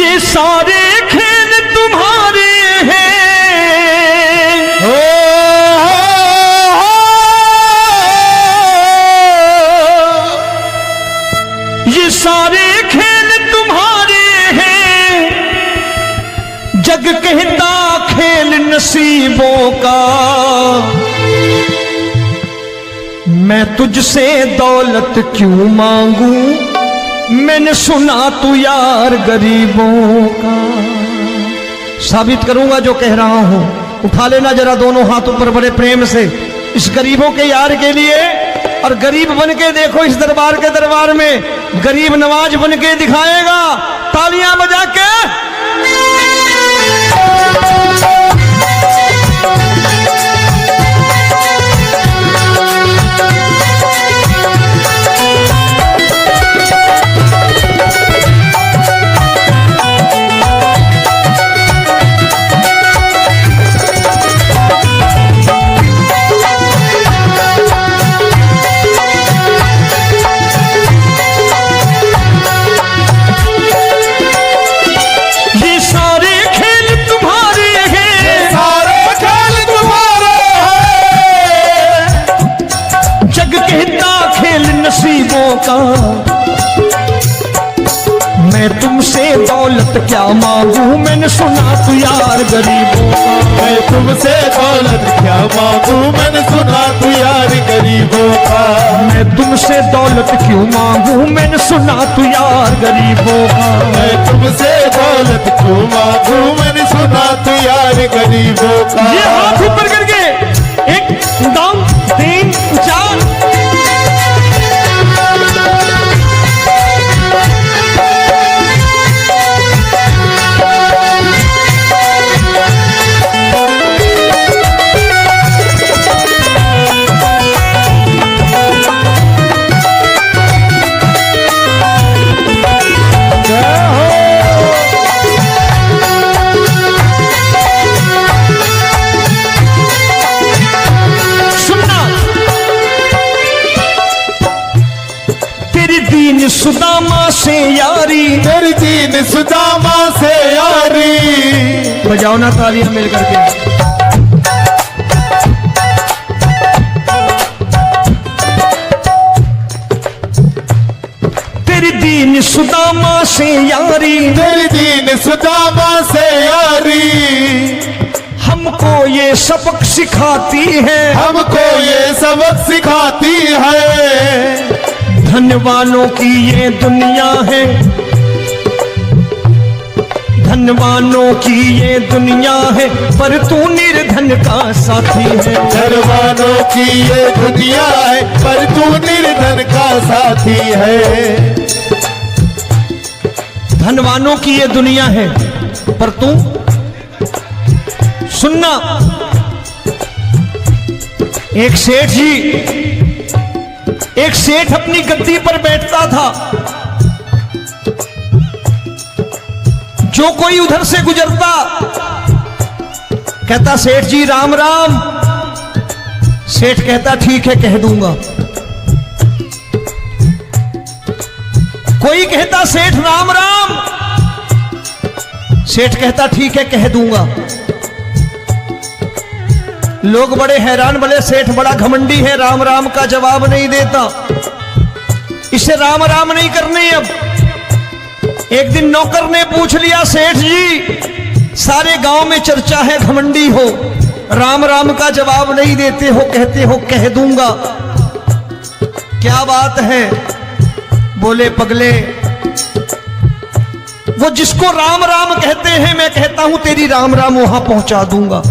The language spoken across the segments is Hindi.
ये सारे खेल तुम्हारे हैं, ये सारे खेल तुम्हारे हैं, जग कहता खेल नसीबों का। मैं तुझसे दौलत क्यों मांगू, मैंने सुना तू यार गरीबों का। साबित करूंगा जो कह रहा हूं। उठा लेना जरा दोनों हाथों पर बड़े प्रेम से इस गरीबों के यार के लिए, और गरीब बन के देखो इस दरबार के दरबार में गरीब नवाज बन के दिखाएगा, तालियां बजा के। का मैं तुमसे दौलत क्या मांगू, मैंने सुना तू यार गरीबों का। मैं तुमसे दौलत क्या मांगू, मैंने सुना तू यार गरीबों का। मैं तुमसे दौलत क्यों मांगू, मैंने सुना तू यार गरीबों का। मैं तुमसे दौलत क्यों मांगू, मैंने सुना तू यार गरीबों का। ये हाथ ऊपर करके 1 2 3 4 सुदामा से यारी, तेरी दीन सुदामा से यारी। बजाओ ना तालियां मिल करके। तेरी दीन सुदामा से यारी, तेरी दीन सुदामा से यारी। हमको ये सबक सिखाती है, हमको ये सबक सिखाती है। धनवानों की ये दुनिया है, धनवानों की ये दुनिया है, पर तू निर्धन का साथी है। धनवानों की ये दुनिया है, पर तू निर्धन का साथी है। धनवानों की ये दुनिया है, पर तू सुनना। एक सेठ जी, एक सेठ अपनी गद्दी पर बैठता था। जो कोई उधर से गुजरता कहता सेठ जी राम राम। सेठ कहता ठीक है कह दूंगा। कोई कहता सेठ राम राम। सेठ कहता ठीक है कह दूंगा। लोग बड़े हैरान, बोले सेठ बड़ा घमंडी है, राम राम का जवाब नहीं देता, इसे राम राम नहीं करने। अब एक दिन नौकर ने पूछ लिया, सेठ जी सारे गांव में चर्चा है घमंडी हो, राम राम का जवाब नहीं देते हो, कहते हो कह दूंगा, क्या बात है? बोले पगले, वो जिसको राम राम कहते हैं मैं कहता हूं तेरी राम राम वहां पहुंचा दूंगा।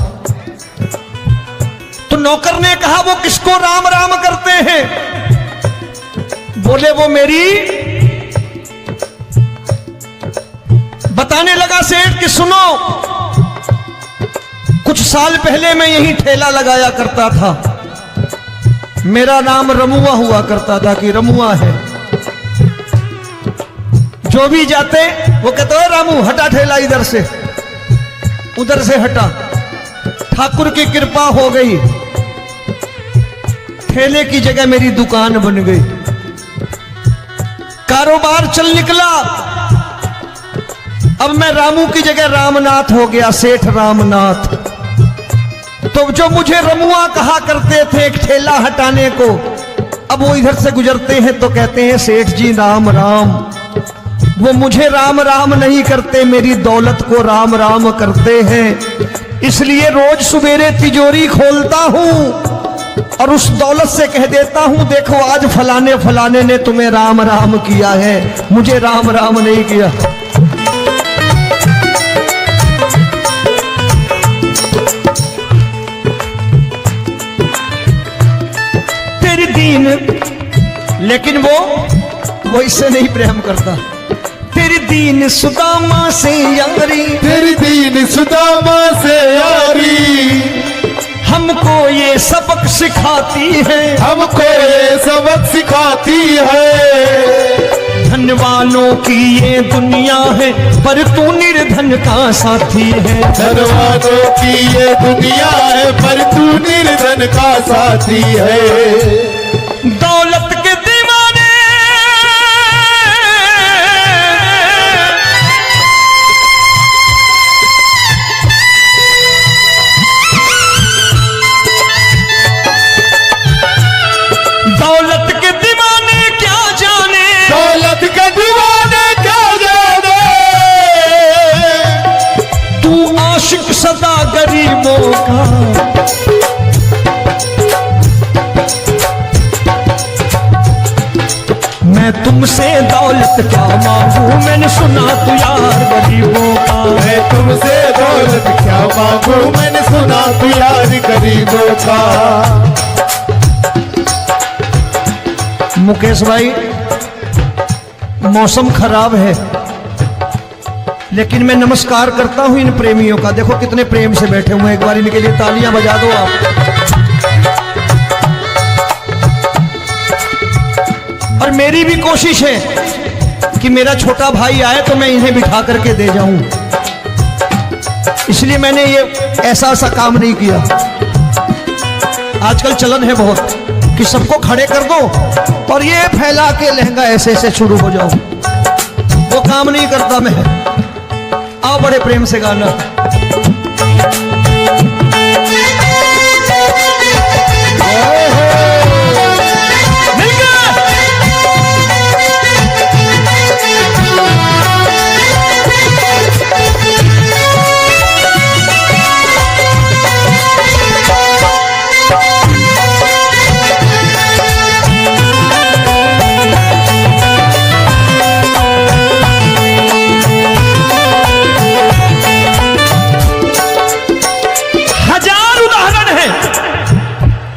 तो नौकर ने कहा वो किसको राम राम करते हैं? बोले वो मेरी। बताने लगा सेठ कि सुनो, कुछ साल पहले मैं यहीं ठेला लगाया करता था, मेरा नाम रमुआ हुआ करता था कि रमुआ है। जो भी जाते वो कहते हो रामू हटा ठेला इधर से, उधर से हटा। ठाकुर की कृपा हो गई, ठेले की जगह मेरी दुकान बन गई, कारोबार चल निकला। अब मैं रामू की जगह रामनाथ हो गया, सेठ रामनाथ। तो जो मुझे रमुआ कहा करते थे एक ठेला हटाने को, अब वो इधर से गुजरते हैं तो कहते हैं सेठ जी राम राम। वो मुझे राम राम नहीं करते, मेरी दौलत को राम राम करते हैं। इसलिए रोज सवेरे तिजोरी खोलता हूं और उस दौलत से कह देता हूं, देखो आज फलाने फलाने ने तुम्हें राम राम किया है, मुझे राम राम नहीं किया। तेरी दीन, लेकिन वो इससे नहीं प्रेम करता। तेरी दीन सुदामा से यारी, तेरी दीन सुदामा से यारी, हमको ये सबक सिखाती है, हमको ये सबक सिखाती है। धन वालों की ये दुनिया है, पर तू निर्धन का साथी है। धन वालों की ये दुनिया है, पर तू निर्धन का साथी है। दौलत के दीवाने दौलत के दीवाने क्या जाने, दौलत के दीवाने क्या जाने, तू आशिक सदा गरीबों का। मैं तुमसे दौलत क्या मांगू, मैंने सुना तू यार गरीबों का। मैं तुमसे दौलत क्या मांगू, मैंने सुना तू यार गरीबों का। मुकेश भाई, मौसम खराब है, लेकिन मैं नमस्कार करता हूं इन प्रेमियों का। देखो कितने प्रेम से बैठे हुए हैं, एक बार इनके लिए तालियां बजा दो आप। और मेरी भी कोशिश है कि मेरा छोटा भाई आए तो मैं इन्हें बिठा करके दे जाऊं, इसलिए मैंने ये ऐसा काम नहीं किया। आजकल चलन है बहुत कि सबको खड़े कर दो और ये फैला के लहंगा ऐसे ऐसे शुरू हो जाओ, वो काम नहीं करता मैं। आओ बड़े प्रेम से गाना।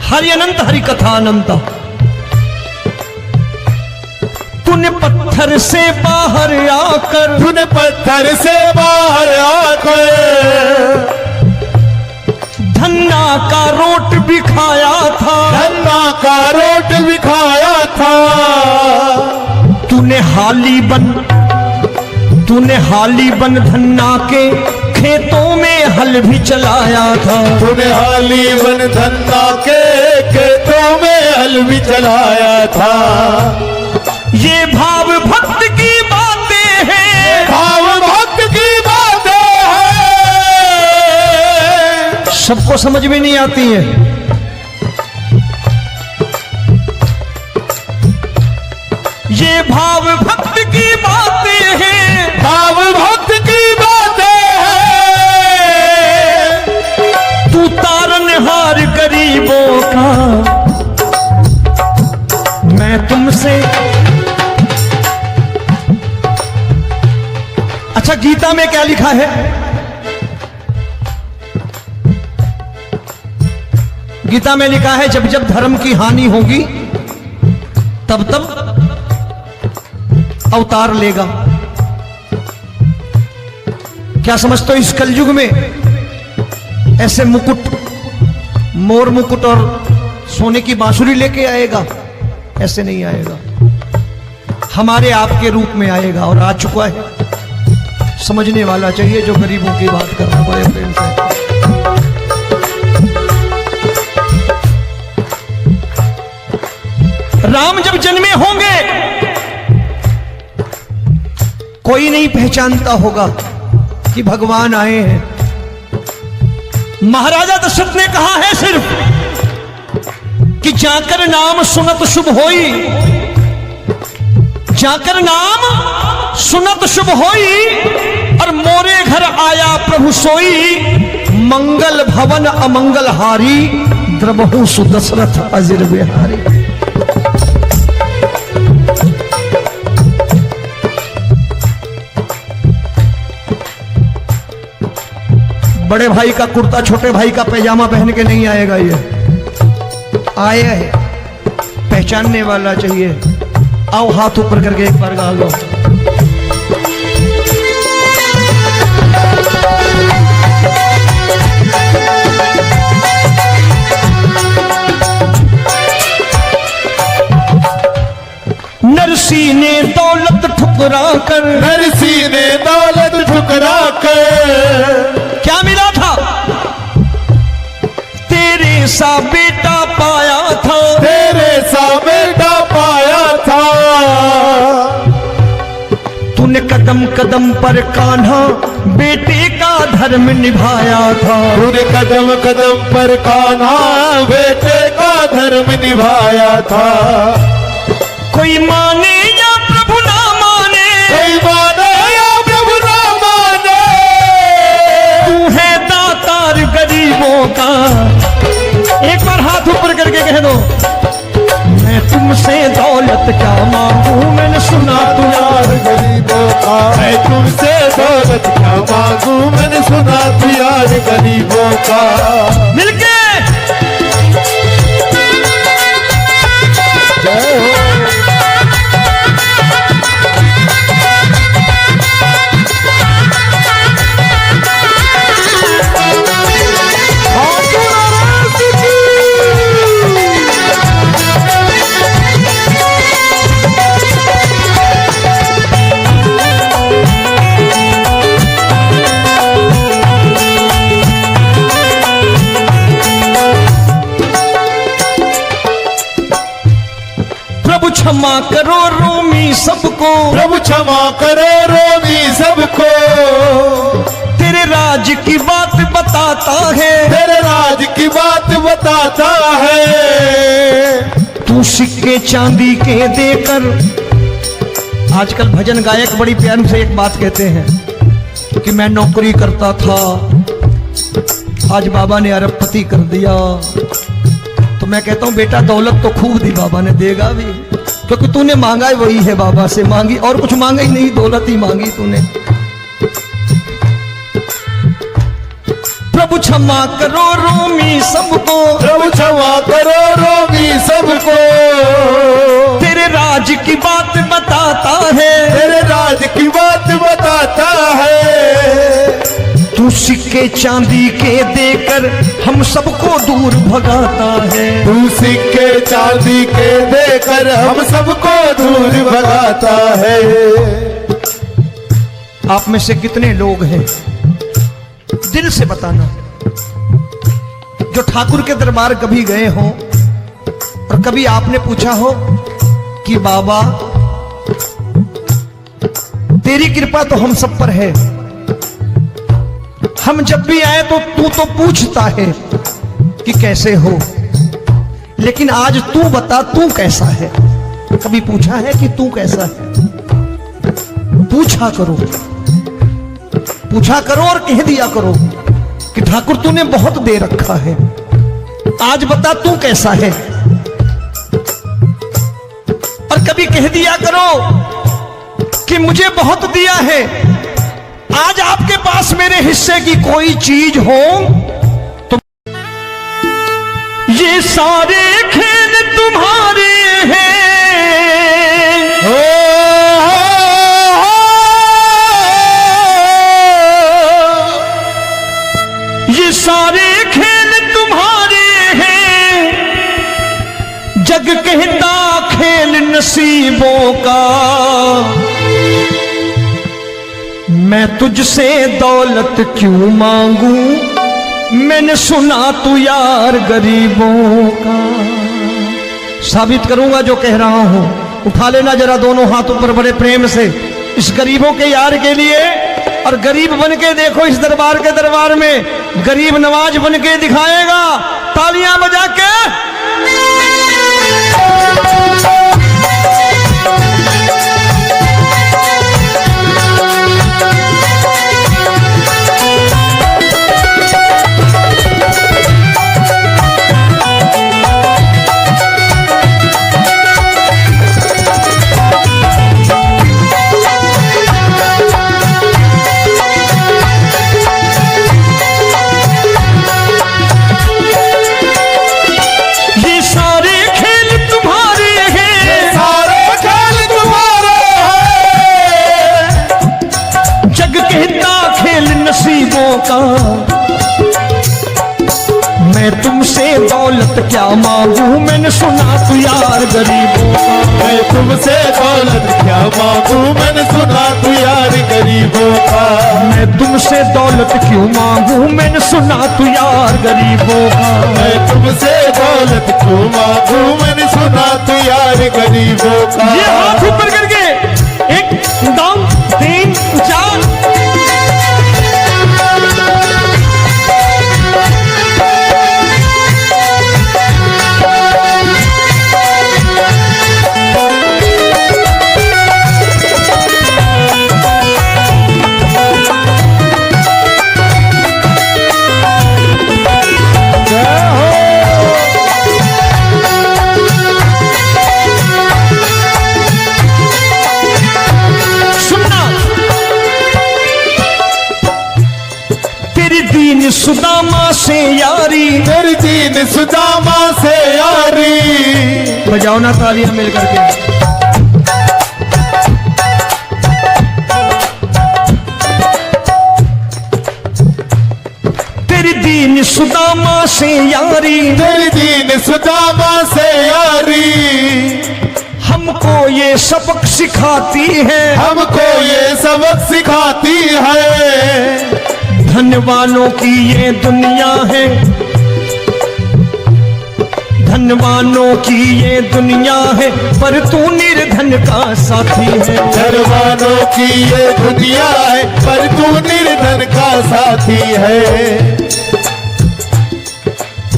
हरि अनंत हरि कथा अनंत। तूने पत्थर से बाहर आकर, तूने पत्थर से बाहर आकर धन्ना का रोट भी खाया था, धन्ना का रोट भी खाया था। तूने हाली बन धन्ना के खेतों में हल भी चलाया था। तूने हाली बन धन्ना के खेतों में हल भी चलाया था। ये भाव भक्त की बातें हैं, भाव भक्त की बातें हैं, सबको समझ में नहीं आती है। ये भाव भक्त की बातें हैं, भाव भक्त की बातें हैं। तू तारनहार गरीबों का, मैं तुमसे। अच्छा, गीता में क्या लिखा है? गीता में लिखा है जब जब धर्म की हानि होगी तब तब अवतार लेगा। क्या समझते हो, इस कलयुग में ऐसे मुकुट, मोर मुकुट और सोने की बांसुरी लेके आएगा? ऐसे नहीं आएगा, हमारे आपके रूप में आएगा और आ चुका है। समझने वाला चाहिए जो गरीबों की बात कर रहा है बड़े प्रेम से। राम जब जन्मे होंगे कोई नहीं पहचानता होगा, कि भगवान आए हैं। महाराजा दशरथ ने कहा है सिर्फ कि जाकर नाम सुनत शुभ होई, जाकर नाम सुनत शुभ होई, और मोरे घर आया प्रभु सोई, मंगल भवन अमंगल हारी, द्रबहु सुदशरथ अजिर बिहारी। बड़े भाई का कुर्ता छोटे भाई का पैजामा पहन के नहीं आएगा, ये आया है पहचानने वाला चाहिए। आओ हाथ ऊपर करके एक बार गा लो। नरसी ने दौलत ठुकरा कर, नरसी ने दौलत ठुकरा कर, क्या मिला था? तेरे सा बेटा पाया था, तेरे सा बेटा पाया था। तूने कदम कदम पर कान्हा बेटे का धर्म निभाया था, तूने कदम कदम पर कान्हा बेटे का धर्म निभाया था। कोई माने या प्रभु ना माने, कोई माने या प्रभु ना माने, तू है दातार गरीबों का। एक बार हाथ ऊपर करके कह दो, मैं तुमसे दौलत क्या मांगू, मैंने सुना तू यार गरीबों का। मैं तुमसे दौलत क्या मांगू, मैंने सुना तू यार गरीबों का। मिलके जय हो। क्षमा करो रोमी सबको, प्रभु क्षमा करो रोमी सबको। तेरे राज की बात बताता है, तेरे राज की बात बताता है। तू सिक्के चांदी के देकर, आजकल भजन गायक बड़ी प्यार से एक बात कहते हैं कि मैं नौकरी करता था, आज बाबा ने अरबपति कर दिया। तो मैं कहता हूं बेटा दौलत तो खूब दी बाबा ने, देगा भी, क्योंकि तूने मांगा वही है बाबा से, मांगी और कुछ मांगा ही नहीं, दौलत ही मांगी तूने। प्रभु क्षमा करो रोमी सबको, प्रभु क्षमा करो रोमी सबको। तेरे राज की बात बताता है, तेरे राज की बात बताता है। तू सिक्के चांदी के देकर हम सबको दूर भगाता है, तू सिक्के चांदी के देकर हम सबको दूर भगाता है। आप में से कितने लोग हैं, दिल से बताना, जो ठाकुर के दरबार कभी गए हो और कभी आपने पूछा हो कि बाबा तेरी कृपा तो हम सब पर है, हम जब भी आए तो तू तो पूछता है कि कैसे हो, लेकिन आज तू बता तू कैसा है। कभी पूछा है कि तू कैसा है? पूछा करो, पूछा करो और कह दिया करो कि ठाकुर तूने बहुत दे रखा है, आज बता तू कैसा है। और कभी कह दिया करो कि मुझे बहुत दिया है, आज आपके पास मेरे हिस्से की कोई चीज हो तो ये सारे खेल तुम्हारे हैं। ये सारे खेल तुम्हारे हैं, जग कहता खेल नसीबों का। मैं तुझसे दौलत क्यों मांगू, मैंने सुना तू यार गरीबों का। साबित करूंगा जो कह रहा हूं, उठा लेना जरा दोनों हाथों पर बड़े प्रेम से इस गरीबों के यार के लिए। और गरीब बन के देखो इस दरबार के दरबार में गरीब नवाज बन के दिखाएगा, तालियां बजा के। का मैं तुमसे दौलत क्या मांगू, मैंने सुना तू यार गरीबों का। मैं तुमसे दौलत क्या मांगू, मैंने सुना तू यार गरीबों का। मैं तुमसे दौलत क्यों मांगू, मैंने सुना तू यार गरीबों का। मैं तुमसे दौलत क्यों मांगू, मैंने सुना तू यार गरीबों का। ये हाथ ऊपर करके एक दम तीन चार। सुदामा से यारी, तेरी दीन सुदामा से यारी। बजाओ ना तालियां मिल करके। तेरी दीन सुदामा से यारी, तेरी दीन सुदामा से यारी। हमको ये सबक सिखाती है, हमको ये सबक सिखाती है। धनवानों की ये दुनिया है, धनवानों की ये दुनिया है, पर तू निर्धन का साथी है। धनवानों की ये दुनिया है, पर तू निर्धन का साथी है।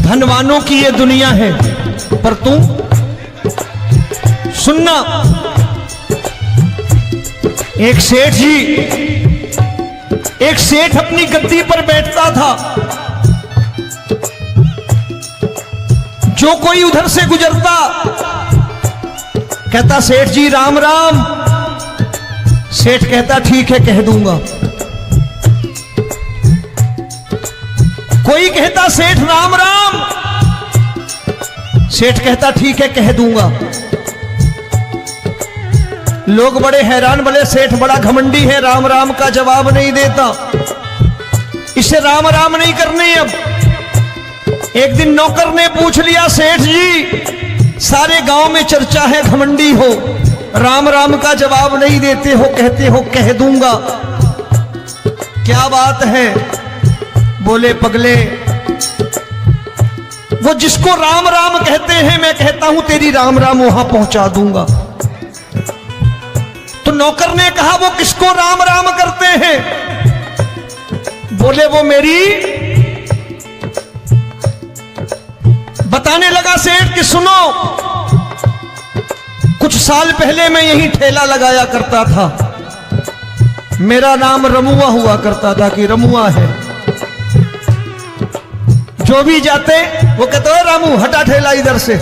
धनवानों की ये दुनिया है, पर तू सुनना। एक सेठ अपनी गद्दी पर बैठता था। जो कोई उधर से गुजरता कहता सेठ जी राम राम। सेठ कहता ठीक है कह दूंगा। कोई कहता सेठ राम राम। सेठ कहता ठीक है कह दूंगा। लोग बड़े हैरान, बोले सेठ बड़ा घमंडी है, राम राम का जवाब नहीं देता, इसे राम राम नहीं करने। अब एक दिन नौकर ने पूछ लिया सेठ जी सारे गांव में चर्चा है घमंडी हो, राम राम का जवाब नहीं देते हो, कहते हो कह दूंगा, क्या बात है? बोले पगले वो जिसको राम राम कहते हैं मैं कहता हूं तेरी राम राम वहां पहुंचा दूंगा। तो नौकर ने कहा वो किसको राम राम करते हैं? बोले वो मेरी। बताने लगा सेठ कि सुनो, कुछ साल पहले मैं यहीं ठेला लगाया करता था, मेरा नाम रमुआ हुआ करता था कि रमुआ है। जो भी जाते वो कहते हो रामू हटा ठेला इधर से,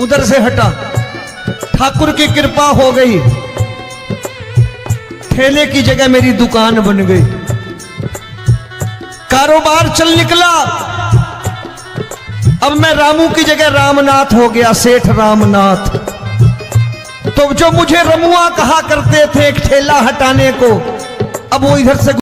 उधर से हटा। ठाकुर की कृपा हो गई, ठेले की जगह मेरी दुकान बन गई, कारोबार चल निकला। अब मैं रामू की जगह रामनाथ हो गया, सेठ रामनाथ। तो जो मुझे रमुआ कहा करते थे एक ठेला हटाने को, अब वो इधर से